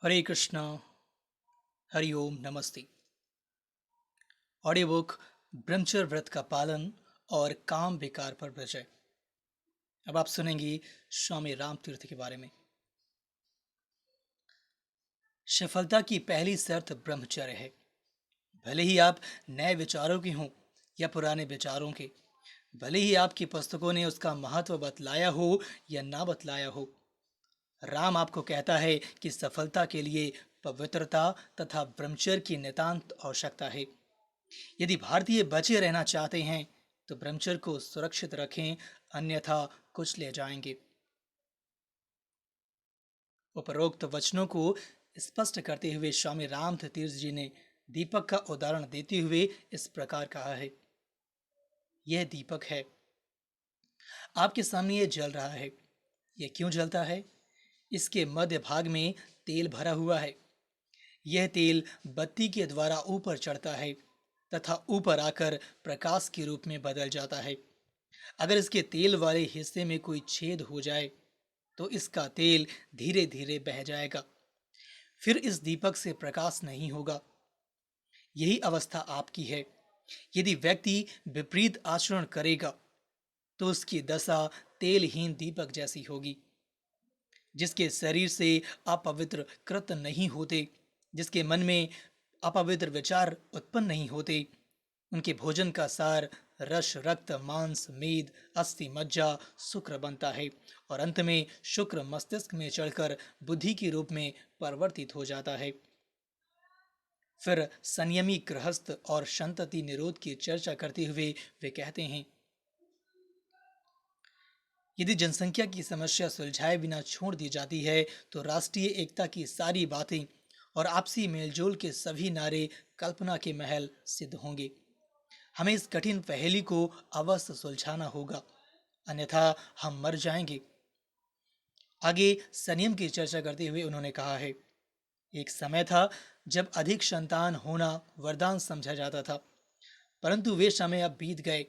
हरे कृष्णा। हरि ओम नमस्ते। Audio book ब्रह्मचर्य व्रत का पालन और काम विकार पर विजय। अब आप सुनेंगी स्वामी राम तीर्थ के बारे में। सफलता की पहली शर्त ब्रह्मचर्य है। भले ही आप नए विचारों के हों या पुराने विचारों के, भले ही आपकी पुस्तकों ने उसका महत्व बतलाया हो या ना बतलाया हो, राम आपको कहता है कि सफलता के लिए पवित्रता तथा ब्रह्मचर्य की नितांत आवश्यकता है। यदि भारतीय बचे रहना चाहते हैं तो ब्रह्मचर्य को सुरक्षित रखें, अन्यथा कुछ ले जाएंगे। उपरोक्त वचनों को स्पष्ट करते हुए स्वामी राम तीर्थ जी ने दीपक का उदाहरण देते हुए इस प्रकार कहा है। यह दीपक है, आपके सामने यह जल रहा है। यह क्यों जलता है? इसके मध्य भाग में तेल भरा हुआ है। यह तेल बत्ती के द्वारा ऊपर चढ़ता है तथा ऊपर आकर प्रकाश के रूप में बदल जाता है। अगर इसके तेल वाले हिस्से में कोई छेद हो जाए तो इसका तेल धीरे धीरे बह जाएगा, फिर इस दीपक से प्रकाश नहीं होगा। यही अवस्था आपकी है। यदि व्यक्ति विपरीत आचरण करेगा तो उसकी दशा तेलहीन दीपक जैसी होगी। जिसके शरीर से अपवित्र कृत नहीं होते, जिसके मन में अपवित्र विचार उत्पन्न नहीं होते, उनके भोजन का सार रस, रक्त, मांस, मेद, अस्थि, मज्जा, शुक्र बनता है और अंत में शुक्र मस्तिष्क में चढ़कर बुद्धि के रूप में परिवर्तित हो जाता है। फिर संयमी गृहस्थ और संतति निरोध की चर्चा करते हुए वे कहते हैं, यदि जनसंख्या की समस्या सुलझाए बिना छोड़ दी जाती है तो राष्ट्रीय एकता की सारी बातें और आपसी मेलजोल के सभी नारे कल्पना के महल सिद्ध होंगे। हमें इस कठिन पहेली को अवश्य सुलझाना होगा, अन्यथा हम मर जाएंगे। आगे संयम की चर्चा करते हुए उन्होंने कहा है, एक समय था जब अधिक संतान होना वरदान समझा जाता था, परंतु वे समय अब बीत गए।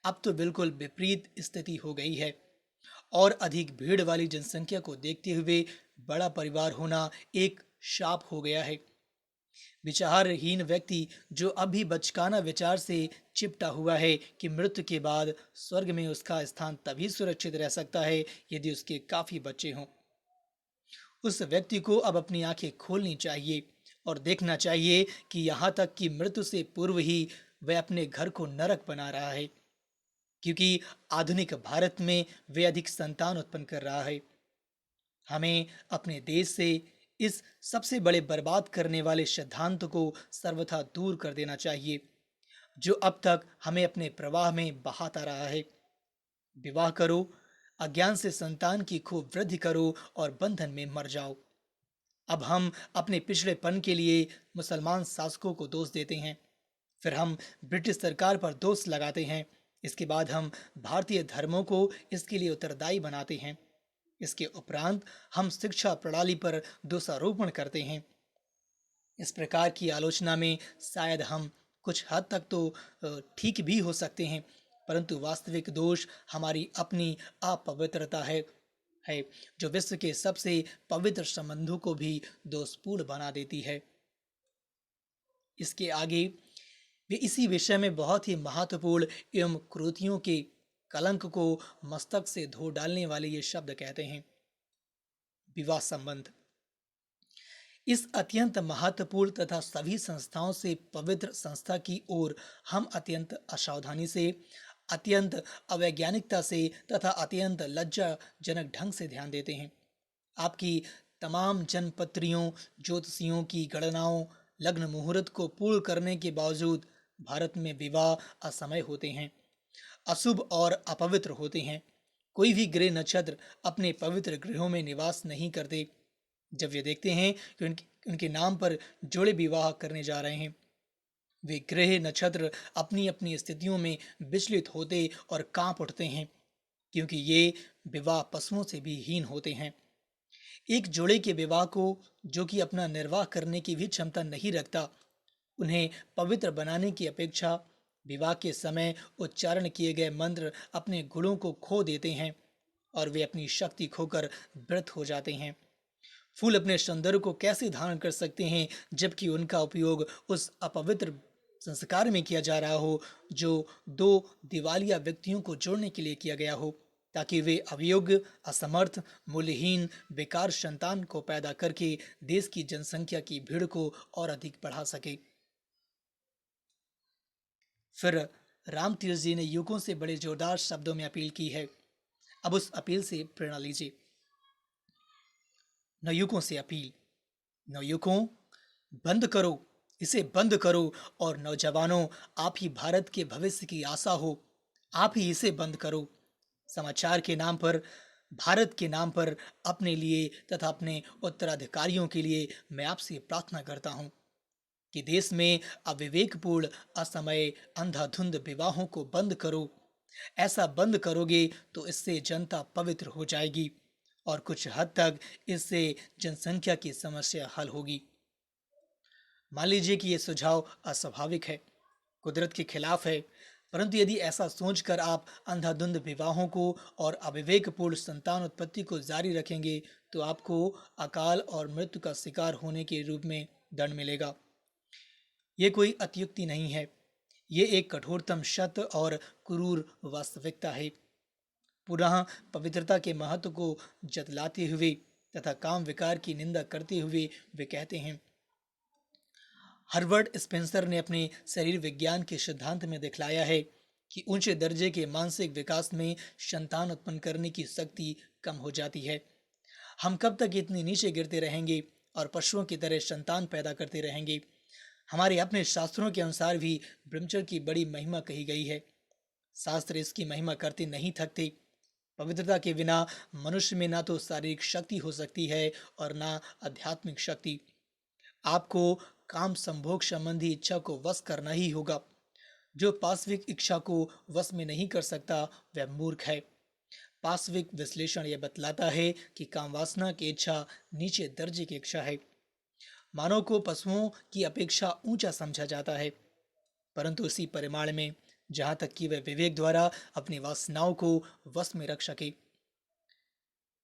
अब तो बिल्कुल विपरीत स्थिति हो गई है और अधिक भीड़ वाली जनसंख्या को देखते हुए बड़ा परिवार होना एक शाप हो गया है। विचारहीन व्यक्ति जो अभी बचकाना विचार से चिपटा हुआ है कि मृत्यु के बाद स्वर्ग में उसका स्थान तभी सुरक्षित रह सकता है यदि उसके काफी बच्चे हों, उस व्यक्ति को अब अपनी आंखें खोलनी चाहिए और देखना चाहिए कि यहाँ तक कि मृत्यु से पूर्व ही वह अपने घर को नरक बना रहा है, क्योंकि आधुनिक भारत में वे अधिक संतान उत्पन्न कर रहा है। हमें अपने देश से इस सबसे बड़े बर्बाद करने वाले सिद्धांत को सर्वथा दूर कर देना चाहिए, जो अब तक हमें अपने प्रवाह में बहाता रहा है। विवाह करो, अज्ञान से संतान की खूब वृद्धि करो और बंधन में मर जाओ। अब हम अपने पिछड़ेपन के लिए मुसलमान शासकों को दोष देते हैं, फिर हम ब्रिटिश सरकार पर दोष लगाते हैं, इसके बाद हम भारतीय धर्मों को इसके लिए उत्तरदायी बनाते हैं। इसके उपरांत हम शिक्षा प्रणाली पर दोषारोपण करते हैं। इस प्रकार की आलोचना में शायद हम कुछ हद तक तो ठीक भी हो सकते हैं, परंतु वास्तविक दोष हमारी अपनी अपवित्रता है जो विश्व के सबसे पवित्र संबंधों को भी दोषपूर्ण बना देती है। इसके आगे वे इसी विषय में बहुत ही महत्वपूर्ण एवं कृतियों के कलंक को मस्तक से धो डालने वाले ये शब्द कहते हैं, विवाह संबंध। इस अत्यंत महत्वपूर्ण तथा सभी संस्थाओं से पवित्र संस्था की ओर हम अत्यंत असावधानी से, अत्यंत अवैज्ञानिकता से तथा अत्यंत लज्जाजनक ढंग से ध्यान देते हैं। आपकी तमाम जनपत्रियों, ज्योतिषियों की गणनाओं, लग्न मुहूर्त को पूर्ण करने के बावजूद भारत में विवाह असमय होते हैं, अशुभ और अपवित्र होते हैं। कोई भी ग्रह नक्षत्र अपने पवित्र गृहों में निवास नहीं करते। जब वे देखते हैं कि उनके नाम पर जोड़े विवाह करने जा रहे हैं, वे ग्रह नक्षत्र अपनी अपनी स्थितियों में विचलित होते और कांप उठते हैं, क्योंकि ये विवाह पशुओं से भी हीन होते हैं। एक जोड़े के विवाह को, जो कि अपना निर्वाह करने की भी क्षमता नहीं रखता, उन्हें पवित्र बनाने की अपेक्षा विवाह के समय उच्चारण किए गए मंत्र अपने गुणों को खो देते हैं और वे अपनी शक्ति खोकर व्रत हो जाते हैं। फूल अपने सौंदर्य को कैसे धारण कर सकते हैं जबकि उनका उपयोग उस अपवित्र संस्कार में किया जा रहा हो जो दो दिवालिया व्यक्तियों को जोड़ने के लिए किया गया हो, ताकि वे अयोग्य, असमर्थ, मूल्यहीन, बेकार संतान को पैदा करके देश की जनसंख्या की भीड़ को और अधिक बढ़ा सके। फिर राम तीर्थ जी ने युगों से बड़े जोरदार शब्दों में अपील की है। अब उस अपील से प्रेरणा लीजिए। नवयुवकों से अपील। नवयुवकों, बंद करो, इसे बंद करो। और नौजवानों, आप ही भारत के भविष्य की आशा हो, आप ही इसे बंद करो। समाचार के नाम पर, भारत के नाम पर, अपने लिए तथा अपने उत्तराधिकारियों के लिए मैं आपसे प्रार्थना करता हूं कि देश में अविवेकपूर्ण, असमय, अंधाधुंध विवाहों को बंद करो। ऐसा बंद करोगे तो इससे जनता पवित्र हो जाएगी और कुछ हद तक इससे जनसंख्या की समस्या हल होगी। मान लीजिए कि यह सुझाव अस्वाभाविक है, कुदरत के खिलाफ है, परंतु यदि ऐसा सोचकर आप अंधाधुंध विवाहों को और अविवेकपूर्ण संतान उत्पत्ति को जारी रखेंगे तो आपको अकाल और मृत्यु का शिकार होने के रूप में दंड मिलेगा। ये कोई अत्युक्ति नहीं है, ये एक कठोरतम सत्य और क्रूर वास्तविकता है। पुनः पवित्रता के महत्व को जतलाते हुए तथा काम विकार की निंदा करते हुए वे कहते हैं। हर्बर्ट स्पेंसर ने अपने शरीर विज्ञान के सिद्धांत में दिखलाया है कि ऊंचे दर्जे के मानसिक विकास में संतान उत्पन्न करने की शक्ति कम हो जाती है। हम कब तक इतने नीचे गिरते रहेंगे और पशुओं की तरह संतान पैदा करते रहेंगे? हमारे अपने शास्त्रों के अनुसार भी ब्रह्मचर्य की बड़ी महिमा कही गई है। शास्त्र इसकी महिमा करते नहीं थकते। पवित्रता के बिना मनुष्य में ना तो शारीरिक शक्ति हो सकती है और ना आध्यात्मिक शक्ति। आपको काम संभोग संबंधी इच्छा को वश करना ही होगा। जो पाश्विक इच्छा को वश में नहीं कर सकता वह मूर्ख है। पाश्विक विश्लेषण यह बतलाता है कि काम वासना की इच्छा नीचे दर्जे की इच्छा है। मानव को पशुओं की अपेक्षा ऊंचा समझा जाता है, परंतु इसी परिमाण में, जहां तक कि वह विवेक द्वारा अपनी वासनाओं को वश में रख सके।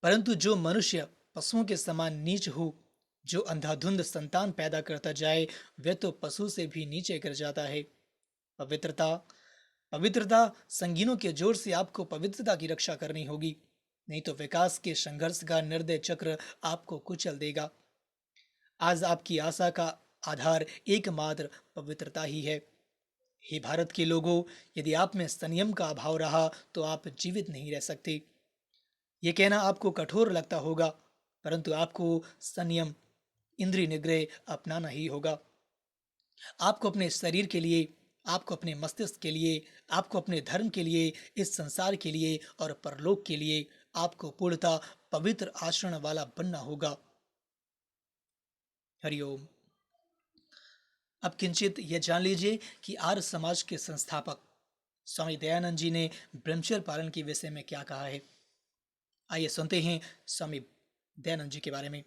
परंतु जो मनुष्य पशुओं के समान नीच हो, जो अंधाधुंध संतान पैदा करता जाए, वह तो पशु से भी नीचे गिर जाता है। पवित्रता पवित्रता संगीनों के जोर से आपको पवित्रता की रक्षा करनी होगी, नहीं तो विकास के संघर्ष का निर्दय चक्र आपको कुचल देगा। आज आपकी आशा का आधार एकमात्र पवित्रता ही है। हे भारत के लोगों, यदि आप में संयम का अभाव रहा तो आप जीवित नहीं रह सकते। ये कहना आपको कठोर लगता होगा, परंतु आपको संयम, इंद्रिय निग्रह अपनाना ही होगा। आपको अपने शरीर के लिए, आपको अपने मस्तिष्क के लिए, आपको अपने धर्म के लिए, इस संसार के लिए और परलोक के लिए आपको पूर्णतः पवित्र आचरण वाला बनना होगा। हरिओम। अब किंचित यह जान लीजिए कि आर्य समाज के संस्थापक स्वामी दयानंद जी ने ब्रह्मचर्य पालन के विषय में क्या कहा है। आइए सुनते हैं स्वामी दयानंद जी के बारे में।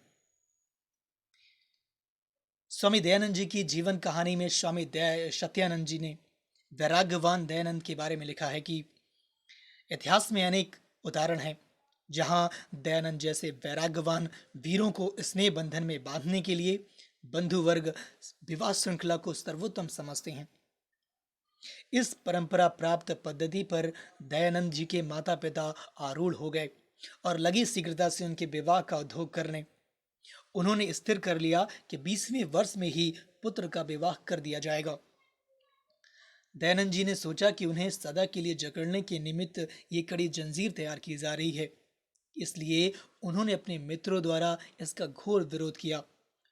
स्वामी दयानंद जी की जीवन कहानी में स्वामी सत्यानंद जी ने वैराग्यवान दयानंद के बारे में लिखा है कि इतिहास में अनेक उदाहरण हैं जहां दयानंद जैसे वैराग्यवान वीरों को स्नेह बंधन में बांधने के लिए बंधु वर्ग विवाह श्रृंखला को सर्वोत्तम समझते हैं। इस परंपरा प्राप्त पद्धति पर दयानंद जी के माता पिता आरूढ़ हो गए और लगी शीघ्रता से उनके विवाह का उद्योग करने। उन्होंने स्थिर कर लिया कि 20वें वर्ष में ही पुत्र का विवाह कर दिया जाएगा। दयानंद जी ने सोचा कि उन्हें सदा के लिए जकड़ने के निमित्त ये कड़ी जंजीर तैयार की जा रही है, इसलिए उन्होंने अपने मित्रों द्वारा इसका घोर विरोध किया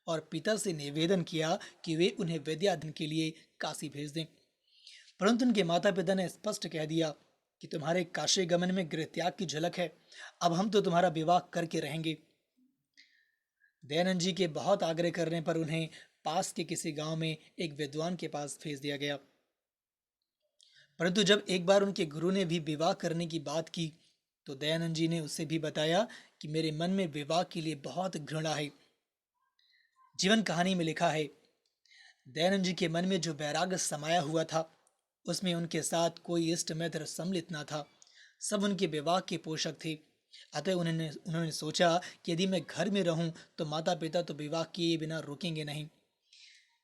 और पिता से निवेदन किया कि वे उन्हें विद्या अध्ययन के लिए काशी भेज दें। परंतु उनके माता पिता ने स्पष्ट कह दिया कि तुम्हारे काशी गमन में गृह त्याग की झलक है, अब हम तो तुम्हारा विवाह करके रहेंगे। दयानंद जी के बहुत आग्रह करने पर उन्हें पास के किसी गांव में एक विद्वान के पास भेज दिया गया। परंतु जब एक बार उनके गुरु ने भी विवाह करने की बात की तो दयानंद जी ने उसे भी बताया कि मेरे मन में विवाह के लिए बहुत घृणा है। जीवन कहानी में लिखा है, दयानंद जी के मन में जो वैराग्य समाया हुआ था उसमें उनके साथ कोई इष्ट मित्र सम्मिलित न था। सब उनके विवाह के पोषक थे। अतः उन्होंने उन्होंने सोचा कि यदि मैं घर में रहूं तो माता पिता तो विवाह किए बिना रुकेंगे नहीं।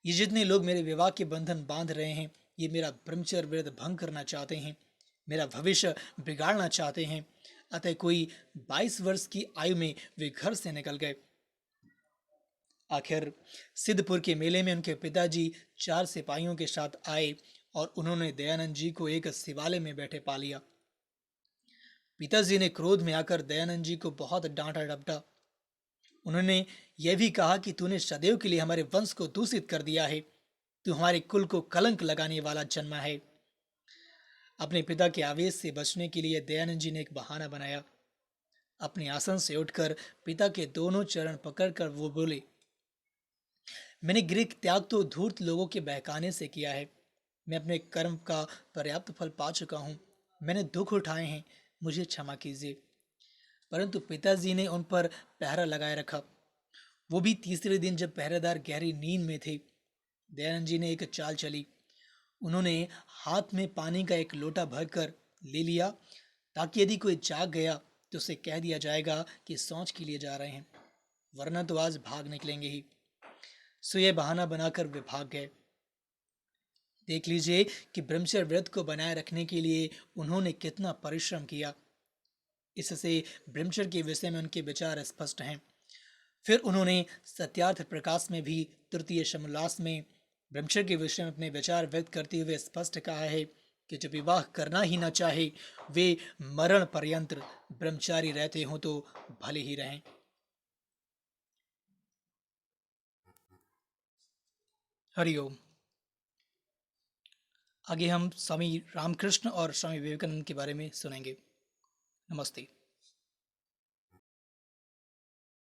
ये जितने लोग मेरे विवाह के बंधन बांध रहे हैं, ये मेरा ब्रह्मचर्य व्रत भंग करना चाहते हैं, मेरा भविष्य बिगाड़ना चाहते हैं। अतः कोई 22 वर्ष की आयु में वे घर से निकल गए। आखिर सिद्धपुर के मेले में उनके पिताजी 4 सिपाहियों के साथ आए और उन्होंने दयानंद जी को एक शिवालय में बैठे पा लिया। पिताजी ने क्रोध में आकर दयानंद जी को बहुत डांटा डपटा। उन्होंने यह भी कहा कि तूने सदैव के लिए हमारे वंश को दूषित कर दिया है, तू हमारे कुल को कलंक लगाने वाला जन्मा है। अपने पिता के आवेश से बचने के लिए दयानंद जी ने एक बहाना बनाया। अपने आसन से उठकर पिता के दोनों चरण पकड़कर वो बोले, मैंने गृह त्याग तो धूर्त लोगों के बहकाने से किया है। मैं अपने कर्म का पर्याप्त फल पा चुका हूँ। मैंने दुख उठाए हैं, मुझे क्षमा कीजिए। परंतु पिताजी ने उन पर पहरा लगाए रखा। वो भी तीसरे दिन जब पहरेदार गहरी नींद में थे। दयानंद जी ने एक चाल चली। उन्होंने हाथ में पानी का एक लोटा भरकर ले लिया, ताकि यदि कोई जाग गया तो उसे कह दिया जाएगा कि शौच के लिए जा रहे हैं, वरना तो आज भाग निकलेंगे ही। सो यह बहाना बनाकर वे भाग गए। देख लीजिए कि ब्रह्मचर्य व्रत को बनाए रखने के लिए उन्होंने कितना परिश्रम किया। इससे ब्रह्मचर्य के विषय में उनके विचार स्पष्ट हैं। फिर उन्होंने सत्यार्थ प्रकाश में भी तृतीय शमोल्लास में ब्रह्मचर्य के विषय में अपने विचार व्यक्त करते हुए स्पष्ट कहा है कि जो विवाह करना ही न चाहे वे मरण पर्यंत ब्रह्मचारी रहते हों तो भले ही रहें। हरिओम। आगे हम स्वामी रामकृष्ण और स्वामी विवेकानंद के बारे में सुनेंगे। नमस्ते।